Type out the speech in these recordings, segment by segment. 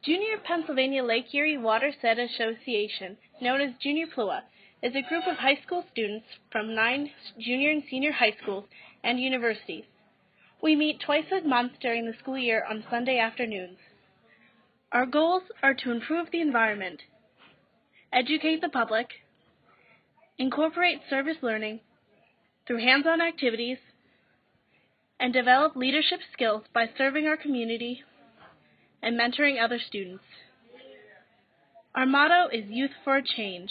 Junior Pennsylvania Lake Erie Watershed Association, known as JrPLEWA, is a group of high school students from 9 junior and senior high schools and universities. We meet twice a month during the school year on Sunday afternoons. Our goals are to improve the environment, educate the public, incorporate service learning through hands-on activities, and develop leadership skills by serving our community and mentoring other students. Our motto is Youth for a Change.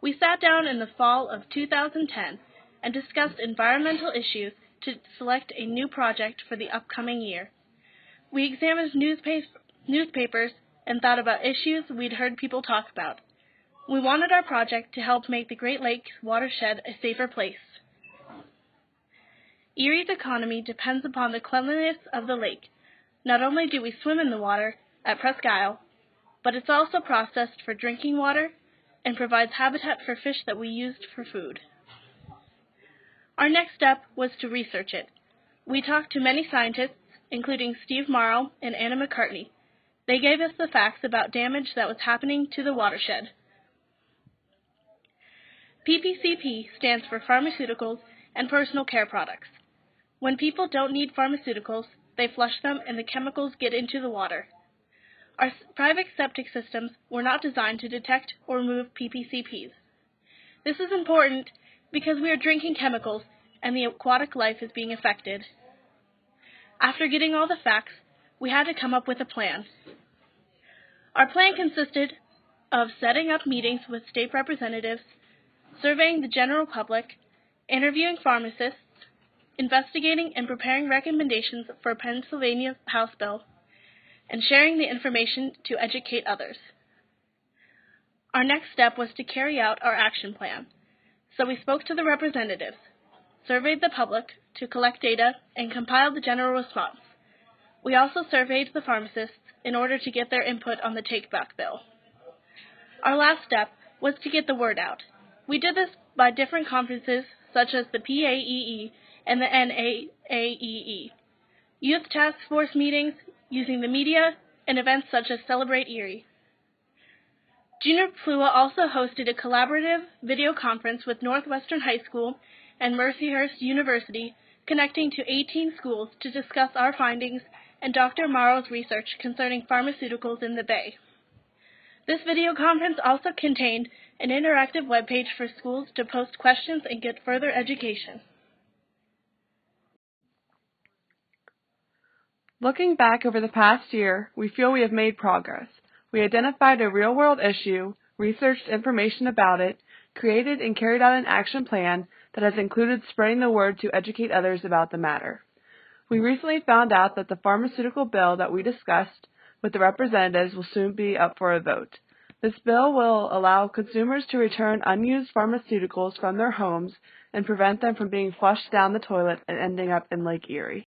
We sat down in the fall of 2010 and discussed environmental issues to select a new project for the upcoming year. We examined newspapers and thought about issues we'd heard people talk about. We wanted our project to help make the Great Lakes watershed a safer place. Erie's economy depends upon the cleanliness of the lake. Not only do we swim in the water at Presque Isle, but it's also processed for drinking water and provides habitat for fish that we used for food. Our next step was to research it. We talked to many scientists, including Steve Morrow and Anna McCartney. They gave us the facts about damage that was happening to the watershed. PPCP stands for Pharmaceuticals and Personal Care Products. When people don't need pharmaceuticals, they flush them and the chemicals get into the water. Our private septic systems were not designed to detect or remove PPCPs. This is important because we are drinking chemicals and the aquatic life is being affected. After getting all the facts, we had to come up with a plan. Our plan consisted of setting up meetings with state representatives, surveying the general public, interviewing pharmacists, investigating and preparing recommendations for a Pennsylvania House bill, and sharing the information to educate others. Our next step was to carry out our action plan, so we spoke to the representatives, surveyed the public to collect data, and compiled the general response. We also surveyed the pharmacists in order to get their input on the take-back bill. Our last step was to get the word out. We did this by different conferences such as the PAEE and the NAAEE, youth task force meetings, using the media, and events such as Celebrate Erie. JrPLEWA also hosted a collaborative video conference with Northwestern High School and Mercyhurst University, connecting to 18 schools to discuss our findings and Dr. Morrow's research concerning pharmaceuticals in the Bay. This video conference also contained an interactive webpage for schools to post questions and get further education. Looking back over the past year, we feel we have made progress. We identified a real-world issue, researched information about it, created and carried out an action plan that has included spreading the word to educate others about the matter. We recently found out that the pharmaceutical bill that we discussed with the representatives will soon be up for a vote. This bill will allow consumers to return unused pharmaceuticals from their homes and prevent them from being flushed down the toilet and ending up in Lake Erie.